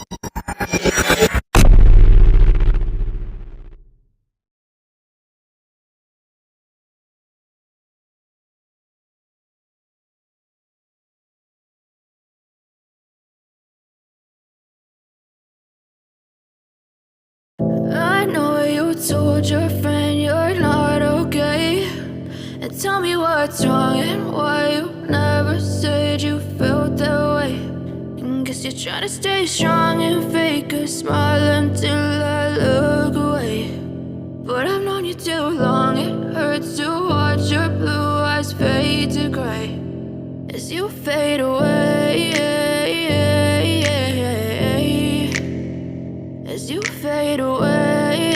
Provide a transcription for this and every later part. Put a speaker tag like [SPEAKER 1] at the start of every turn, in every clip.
[SPEAKER 1] I know you told your friend you're not okay, and tell me what's wrong and why you never said you felt that way. And guess you're trying to stay strong and fake a smile until I look away. But I've known you too long, it hurts to watch your blue eyes fade to gray as you fade away, as you fade away.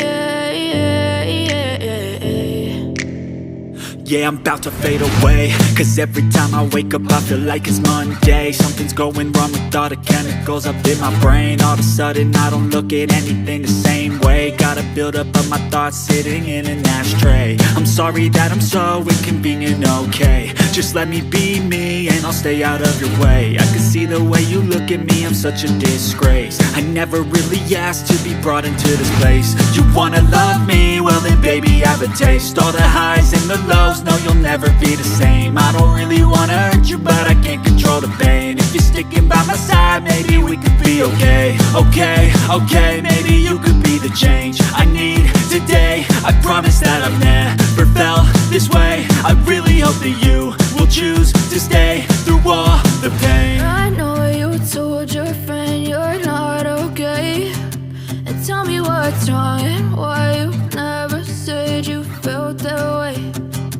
[SPEAKER 2] Yeah, I'm about to fade away, cause every time I wake up I feel like it's Monday. Something's going wrong with all the chemicals up in my brain. All of a sudden I don't look at anything the same way. Gotta build up of my thoughts sitting in an ashtray. I'm sorry that I'm so inconvenient, okay. Just let me be me and I'll stay out of your way. I can see the way you look at me, I'm such a disgrace. I never really asked to be brought into this place. You wanna love me? Well then baby I have a taste. All the highs and the lows, no you'll never be the same. I don't really wanna hurt you but I can't control the pain. If you're sticking by my side maybe we could be okay. Okay, maybe you could be the change I need today. I promise that I've never felt this way. I really hope that you will choose to stay through all the pain.
[SPEAKER 1] I know you told your friend you're not okay, and tell me what's wrong and why you never said you felt that way.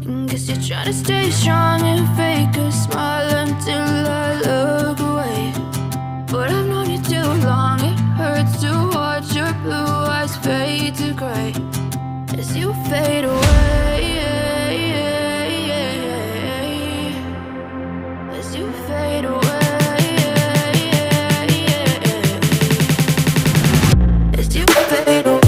[SPEAKER 1] And guess you're trying to stay strong and fake a smile until I look away. But I've known you too long, it hurts to watch your blue eyes fade to gray as you fade away, as you fade away, as you fade away.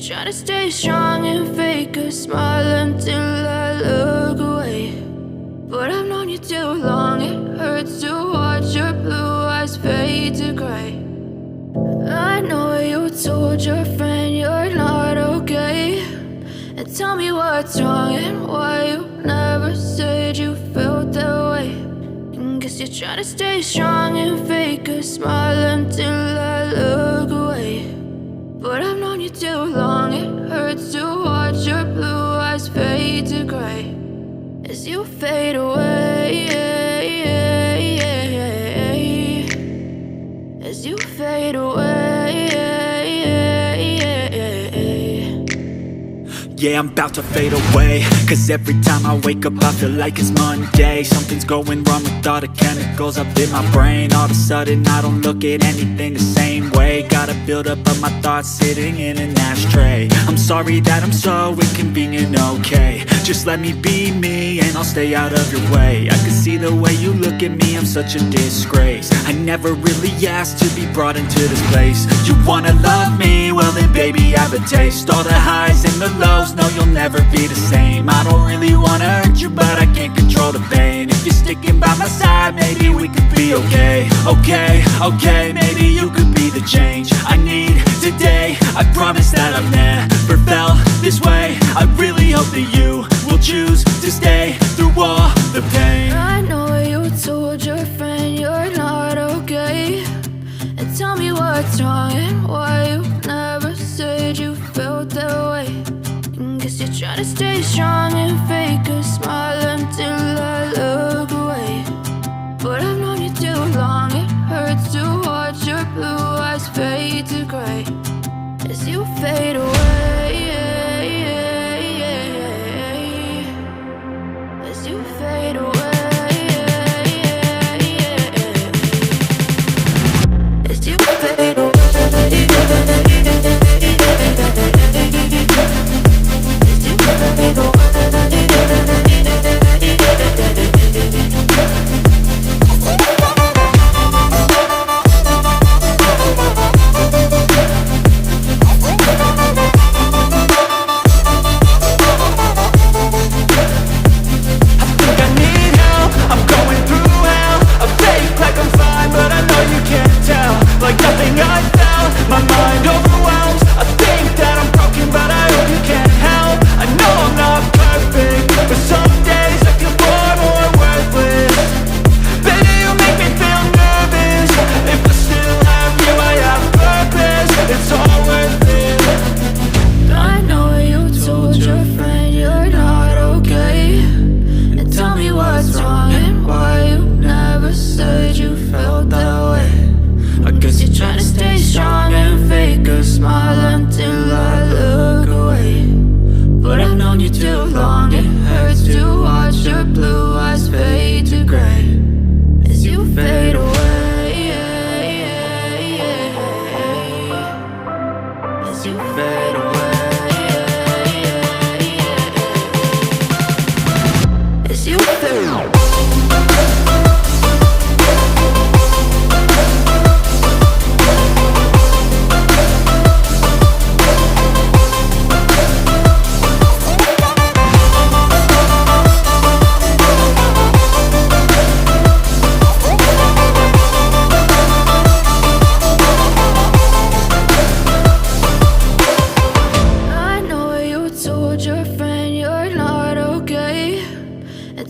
[SPEAKER 1] Try to stay strong and fake a smile until I look away. But I've known you too long, it hurts to watch your blue eyes fade to gray. I know you told your friend you're not okay, and tell me what's wrong and why you never said you felt that way. And guess you're trying to stay strong and fake a smile until I look away. But I've known you too long, it hurts to watch your blue eyes fade to gray as you fade away, as you fade away.
[SPEAKER 2] Yeah, I'm about to fade away, cause every time I wake up I feel like it's Monday. Something's going wrong with all the chemicals up in my brain. All of a sudden I don't look at anything the same way. Got a build up of my thoughts sitting in an ashtray. I'm sorry that I'm so inconvenient, okay. Just let me be me and I'll stay out of your way. I can see the way you look at me, I'm such a disgrace. I never really asked to be brought into this place. You wanna love me? Well then baby, have a taste. All the highs and the lows, no you'll never be the same. I don't really wanna hurt you, but I can't control the pain. If you're sticking by my side, maybe we could be okay. Okay, maybe you could be the change I need today. I promise that I've never felt this way. I really hope that you will choose to stay through all the pain.
[SPEAKER 1] I know you told your friend you're not okay, and tell me what's wrong and why you never said you felt that way. And guess you're trying to stay strong and fake a smile until I look away. But I've known you too long, it hurts to watch your blue eyes fade to gray as you fade away. As you fade away. As you fade away.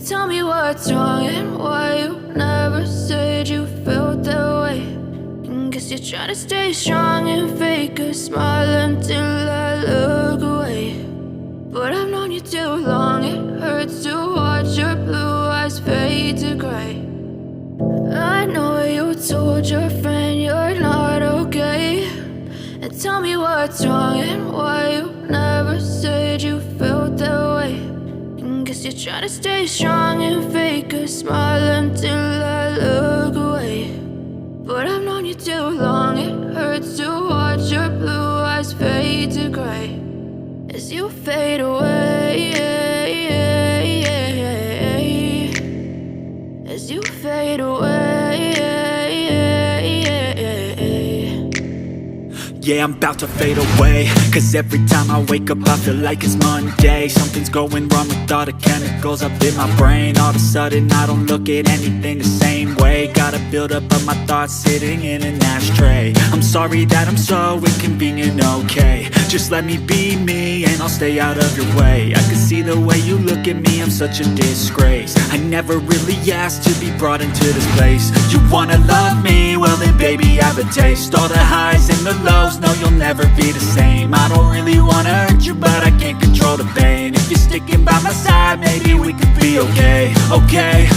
[SPEAKER 1] Tell me what's wrong and why you never said you felt that way. And guess you're trying to stay strong and fake a smile until I look away. But I've known you too long, it hurts to watch your blue eyes fade to gray. I know you told your friend you're not okay, and tell me what's wrong and why you never said you felt that way. Guess you're trying to stay strong and fake a smile until I look away. But I've known you too long, it hurts to watch your blue eyes fade to gray as you fade away. As you fade away.
[SPEAKER 2] Yeah, I'm about to fade away, cause every time I wake up I feel like it's Monday. Something's going wrong with all the chemicals up in my brain. All of a sudden I don't look at anything the same way. Got a build up of my thoughts sitting in an ashtray. I'm sorry that I'm so inconvenient, okay. Just let me be me and I'll stay out of your way. I can see the way you look at me, I'm such a disgrace. I never really asked to be brought into this place. You wanna love me? Well then baby, have a taste. All the highs and the lows, no you'll never be the same. I don't really wanna hurt you, but I can't control the pain. If you're sticking by my side, maybe we could be okay. Okay,